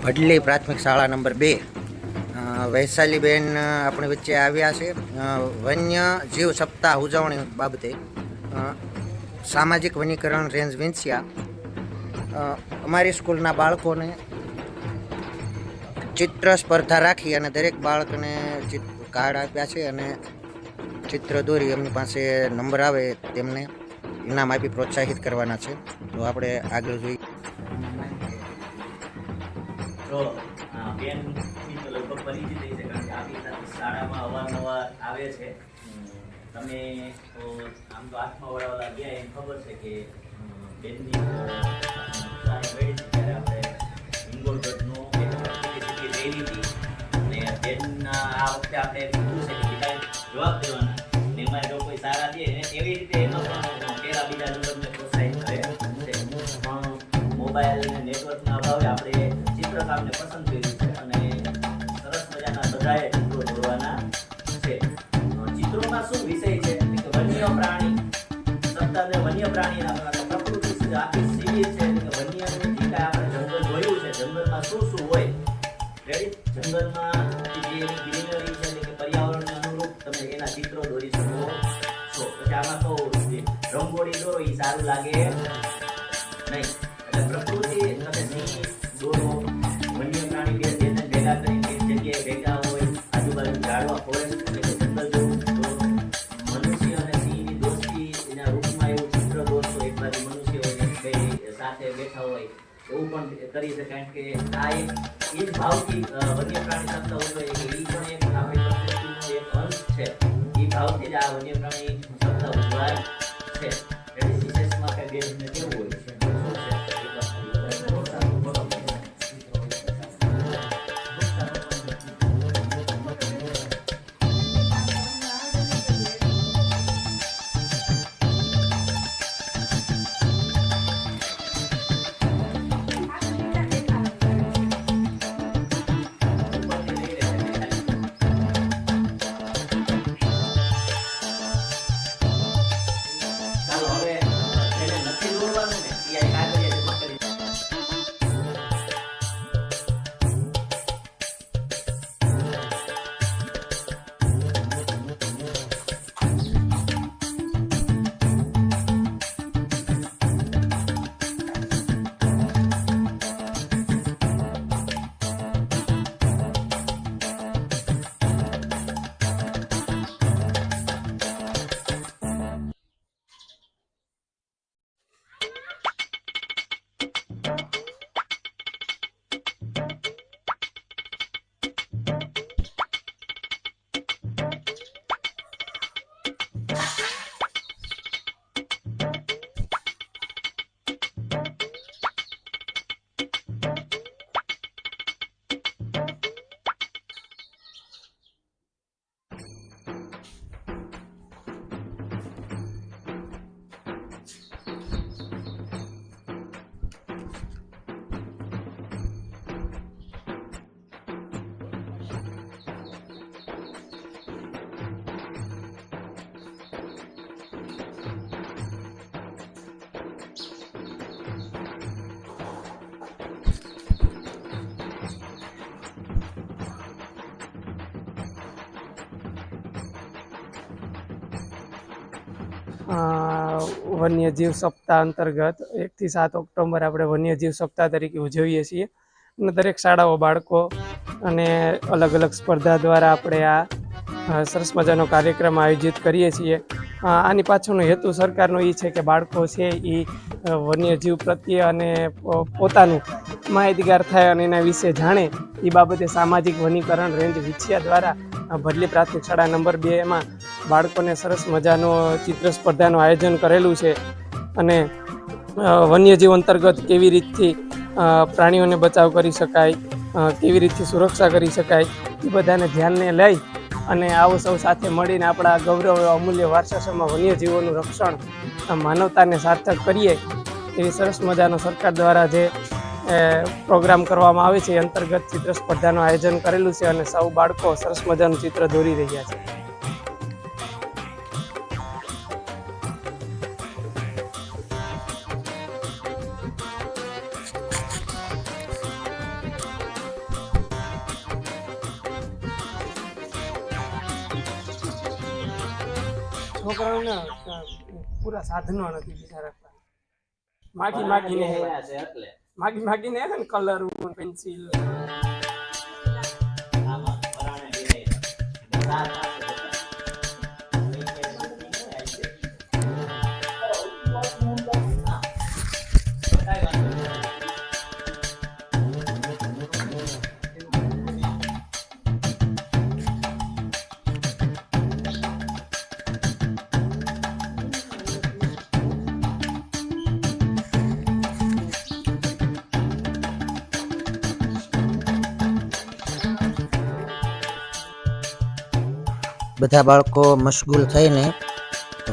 ભડલી પ્રાથમિક શાળા નંબર 2 વૈશાલીબેન આપણી વચ્ચે આવ્યા છે વન્ય જીવ સપ્તાહ ઉજવણી બાબતે સામાજિક વનીકરણ રેન્જ વિંછિયા અમારી સ્કૂલના બાળકોને ચિત્ર સ્પર્ધા રાખી અને દરેક બાળકને કાર્ડ આપ્યા છે અને ચિત્ર દોરી એમની પાસે નંબર આવે તેમને ઇનામ આપી પ્રોત્સાહિત કરવાના છે. તો આપણે આગળ જોઈએ. તો બેન તો લગભગ પરિચિત થઈ છે, કારણ કે આપણી સાથે શાળામાં અવારનવાર આવે છે. તમે તો આમ તો 8મા વાળા ગયા એમ ખબર છે કે બેનની ત્યારે આપણે હિંગોળગઢનો એક એક્ટિવિટી લઈ લીધી અને બેનના આ વખતે આપણે કીધું છે કે બીજા જવાબ દેવાના ને એમાં જો કોઈ સારા દે એવી રીતે એમાં પણ પહેલા બીજા નંબરને પ્રોત્સાહિત કરે છે. મોબાઈલ અને નેટવર્કના અભાવે આપણે ચિત્રકામને પસંદ કર્યું છે અને સરસ મજાના બધાએ ચિત્રો દોરવાના છે. ચિત્રોમાં શું વિષય છે કે વન્ય પ્રાણી સપ્તાહને વન્ય પ્રાણીના પ્રકૃતિ આખી શિબિર છે કે વન્યનું જે કાંઈ આપણે જંગલ જોયું છે, જંગલમાં શું શું હોય, રેડી, જંગલમાં જે ગ્રીનરી છે કે પર્યાવરણને અનુરૂપ તમે એના ચિત્રો દોરી શકો છો. પછી આમાં તો રંગોળી દોરો એ સારું લાગે નહીં. એટલે પ્રકૃતિ તમે સિંહ દોરો, વન્ય પ્રાણી બે ભેગા કરીને એક જગ્યાએ ભેગા હોય, આજુબાજુ ઝાડવા ફોરેસ્ટ એટલે કે જંગલ જેવું દોરો. મનુષ્ય અને સિંહની દોસ્તી એના રૂપમાં એવું ચિત્ર દોરશો, એક બાજુ મનુષ્ય હોય ને બે સાથે બેઠા હોય એવું પણ કરી શકાય. કારણ કે આ એક એ જ ભાવથી વન્ય પ્રાણી સપ્તાહ હોય કે એ પણ એક આપણી પ્રકૃતિનો એક અંશ છે. એ ભાવથી જ આ વન્ય પ્રાણી સપ્તાહ ઉજવાય છે. એટલે વિશેષમાં કઈ બેનને કેવું હોય છે? વન્યજીવ સપ્તાહ અંતર્ગત 1 થી 7 ઓક્ટોબર આપણે વન્યજીવ સપ્તાહ તરીકે ઉજવીએ છીએ અને દરેક શાળાઓ બાળકો અને અલગ અલગ સ્પર્ધા દ્વારા આપણે આ સરસ મજાનો કાર્યક્રમ આયોજિત કરીએ છીએ. આની પાછળનો હેતુ સરકારનો એ છે કે બાળકો છે એ વન્યજીવ પ્રત્યે અને પોતાનું માહિતગાર થાય અને એના વિશે જાણે. એ બાબતે સામાજિક વનીકરણ રેન્જ વિંછિયા દ્વારા ભડલી પ્રાથમિક શાળા નંબર 2 બાળકોને સરસ મજાનો ચિત્ર સ્પર્ધાનું આયોજન કરેલું છે અને વન્યજીવ અંતર્ગત કેવી રીતથી પ્રાણીઓને બચાવ કરી શકાય, કેવી રીતથી સુરક્ષા કરી શકાય એ બધાને ધ્યાનને લઈ અને આવો સૌ સાથે મળીને આપણા ગૌરવ અમૂલ્ય વારસામાં વન્યજીવોનું રક્ષણ માનવતાને સાર્થક કરીએ એવી સરસ મજાનો સરકાર દ્વારા જે પ્રોગ્રામ કરવામાં આવે છે એ અંતર્ગત ચિત્ર સ્પર્ધાનું આયોજન કરેલું છે અને સૌ બાળકો સરસ મજાનું ચિત્ર દોરી રહ્યા છે. છોકરાઓને પૂરા સાધનો નથી બિચારા માગી માગીને એટલે માગી માગીને હે ને કલર પેન્સિલ આમાં પરાણે બેને સાત બધા બાળકો મશગુલ થઈને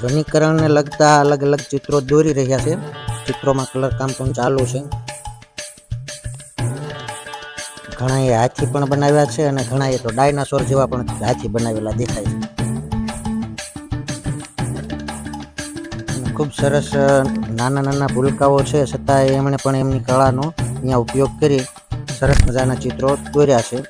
વનીકરણને લગતા અલગ અલગ ચિત્રો દોરી રહ્યા છે. ચિત્રોમાં કલર કામ પણ ચાલુ છે. ઘણા એ હાથી પણ બનાવ્યા છે અને ઘણા એ તો ડાયનાસોર જેવા પણ હાથી બનાવેલા દેખાય છે. ખૂબ સરસ નાના નાના ભૂલકાઓ છે, છતાં એમણે પણ એમની કળાનો અહીંયા ઉપયોગ કરી સરસ મજાના ચિત્રો દોર્યા છે.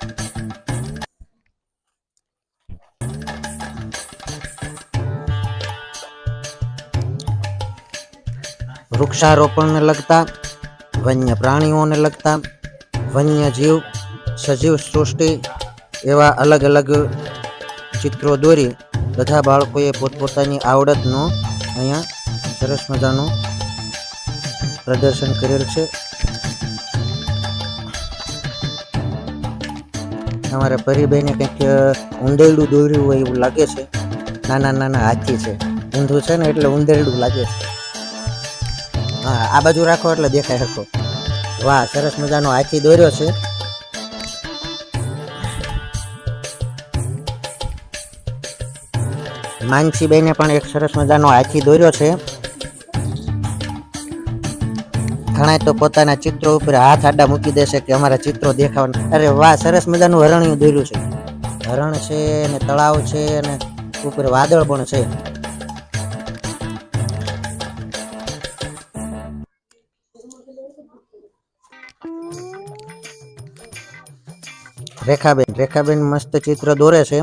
વૃક્ષારોપણને લગતા, વન્ય પ્રાણીઓને લગતા, વન્ય જીવ, સજીવ સૃષ્ટિ એવા અલગ અલગ ચિત્રો દોરી બધા બાળકોએ પોતપોતાની આવડતનું અહીંયા સરસ મજાનું પ્રદર્શન કરેલ છે. અમારા પરીબેને કંઈક ઉંદેરડું દોર્યું હોય એવું લાગે છે. નાના નાના હાથી છે, ઊંધું છે ને એટલે ઉંદેરડું લાગે છે. હા, આ બાજુ રાખો એટલે દેખાય સરખો. વાહ, સરસ મજાનો હાથી દોર્યો છે. માનસીબેને પણ એક સરસ મજાનો હાથી દોર્યો છે. ઘણા તો પોતાના ચિત્રો ઉપર હાથ આડા મૂકી દેશે કે અમારા ચિત્રો દેખાવાના. અરે વાહ, સરસ મજાનું હરણિયું દોર્યું છે. હરણ છે અને તળાવ છે અને ઉપર વાદળ પણ છે. રેખાબેન મસ્ત ચિત્ર દોરે છે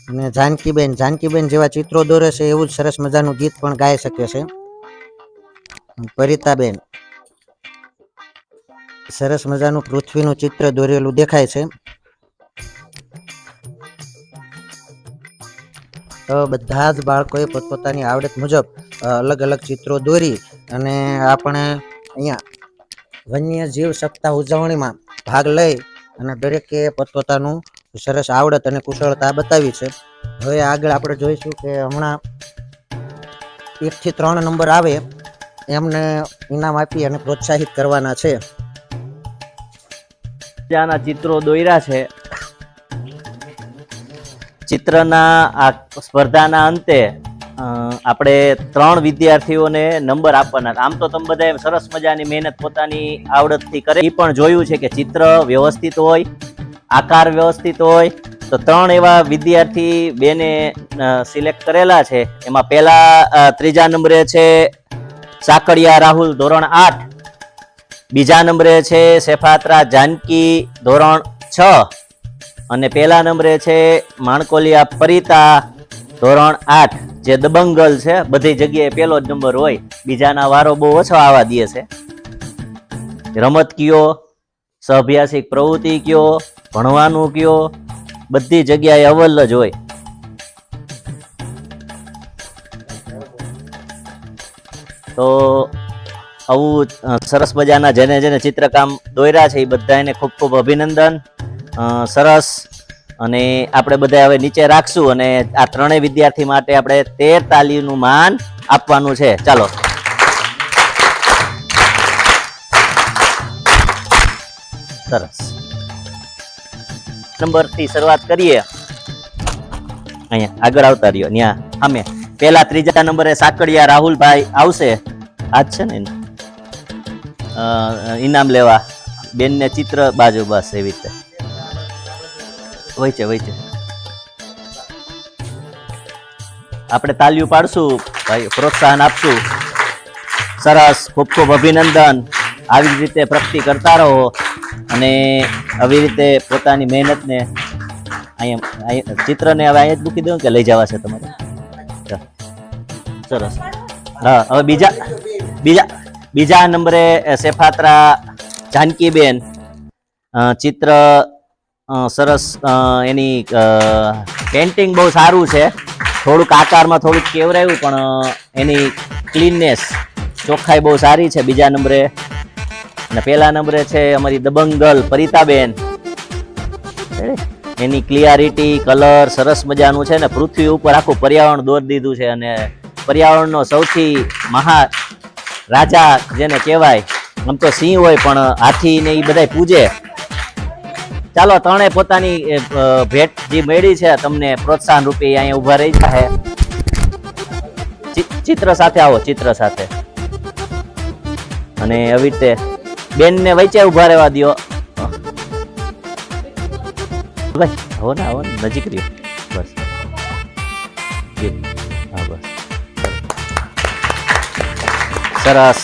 અને જાનકીબેન જેવા ચિત્રો દોરે છે એવું જ સરસ મજાનું ગીત પણ ગાઈ શકે છે. પરિતાબેન સરસ મજાનું પૃથ્વીનું ચિત્ર દોરેલું દેખાય છે. તો બધા જ બાળકોએ પોતપોતાની આવડત મુજબ અલગ અલગ ચિત્રો દોરી અને આપણે અહીંયા વન્ય જીવ સપ્તાહ ઉજવણીમાં ભાગ લઈ અને દરેકે પોતપોતાનું સરસ આવડત અને કુશળતા બતાવી છે. હવે આગળ આપણે જોઈશું કે હમણાં 1 થી 3 નંબર આવે એમને ઇનામ આપી અને પ્રોત્સાહિત કરવાના છે. ત્યાંના ચિત્રો દોર્યા છે. ચિત્રના આ સ્પર્ધાના અંતે આપણે 3 વિદ્યાર્થીઓને નંબર આપવાના. આમ તો તમે બધા સરસ મજાની મહેનત પોતાની આવડતથી કરે, એ પણ જોયું છે કે ચિત્ર વ્યવસ્થિત હોય, આકાર વ્યવસ્થિત હોય. તો 3 એવા વિદ્યાર્થી બેને સિલેક્ટ કરેલા છે. એમાં પહેલા 3જા નંબરે છે સાકડિયા રાહુલ, ધોરણ 8. બીજા નંબરે છે સેફાત્રા જાનકી, ધોરણ 6. અને પહેલા નંબરે છે માણકોલિયા પરિતા, ધોરણ 8. જે દબંગલ છે, બધી જગ્યાએ પહેલો જ નંબર હોય, બીજાના વારો બહુ ઓછો આવવા દે છે. રમત કયો, સહઅભ્યાસિક પ્રવૃત્તિ કયો, ભણવાનું કયો, બધી જગ્યાએ અવ્વલ જ હોય. તો આવું સરસ મજાના જેને ચિત્રકામ દોર્યા છે એ બધાને ખૂબ ખૂબ અભિનંદન. સરસ. અને આપણે બધા હવે નીચે રાખશું અને આ 3 વિદ્યાર્થી માટે આપણે 13 તાલીનું માન આપવાનું છે. ચાલો. સરસ. નંબરથી શરૂઆત કરીએ. અહીંયા આગળ આવતા રહ્યો. ત્યાં અમે પહેલા 3જા નંબરે સાકડિયા રાહુલભાઈ આવશે. આજ છે ને ઇનામ લેવા. બેનને ચિત્ર બાજુ બસ એવી રીતે હોય છે. આપણે તાલીઓ પાડશું ભાઈ, પ્રોત્સાહન આપશું. સરસ, ખૂબ ખૂબ અભિનંદન. આવી જ રીતે પ્રગતિ કરતા રહો અને આવી રીતે પોતાની મહેનતને અહીંયા ચિત્રને હવે અહીંયા જ મૂકી દઉં કે લઈ જવા છે તમારે? સરસ. હા, હવે બીજા નંબરે સેફાત્રા જાનકીબેન. ચિત્ર સરસ, એની પેન્ટિંગ બહુ સારું છે. થોડુંક આકારમાં થોડુંક કેવરાયું, પણ એની ક્લીનનેસ, ચોખ્ખાઈ બહુ સારી છે. બીજા નંબરે. અને પહેલા નંબરે છે અમારી દબંગ ગર્લ પરિતાબેન. એની ક્લિયરિટી, કલર સરસ મજાનું છે ને પૃથ્વી ઉપર આખું પર્યાવરણ દોરી દીધું છે. અને પર્યાવરણનો સૌથી રાજા જેને કહેવાય, આમ તો સિંહ હોય પણ હાથી ને એ બધા પૂજે. ચાલો, ત્રણે પોતાની ભેટ જે મેળી છે તમને પ્રોત્સાહન રૂપે અહીંયા ઉભા રહી છે. ચિત્ર સાથે આવો, ચિત્ર સાથે. અને આવી રીતે બેનને વચ્ચે ઉભા રહેવા દો. ભાઈ આવો ને, નજીક રહ્યો. બસ, હા, બસ. સરસ.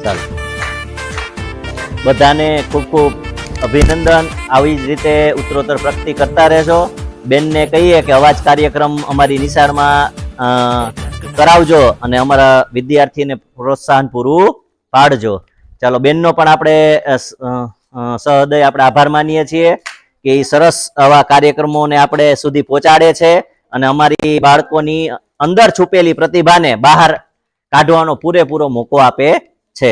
ચાલો, બધાને ખૂબ ખૂબ અભિનંદન. આવી જ રીતે ઉત્તરોત્તર પ્રગતિ કરતા રહેજો. બેનને કહીએ કે અવાજ કાર્યક્રમ અમારી નિશાળમાં કરાવજો અને અમારા વિદ્યાર્થીને પ્રોત્સાહન પૂરું પાડજો. ચાલો, બેનનો પણ આપણે સહૃદય આપણે આભાર માનીએ છીએ કે એ સરસ આવા કાર્યક્રમોને આપણે સુધી પહોંચાડે છે અને અમારી બાળકોની અંદર છુપેલી પ્રતિભાને બહાર કાઢવાનો પૂરેપૂરો મોકો આપે છે.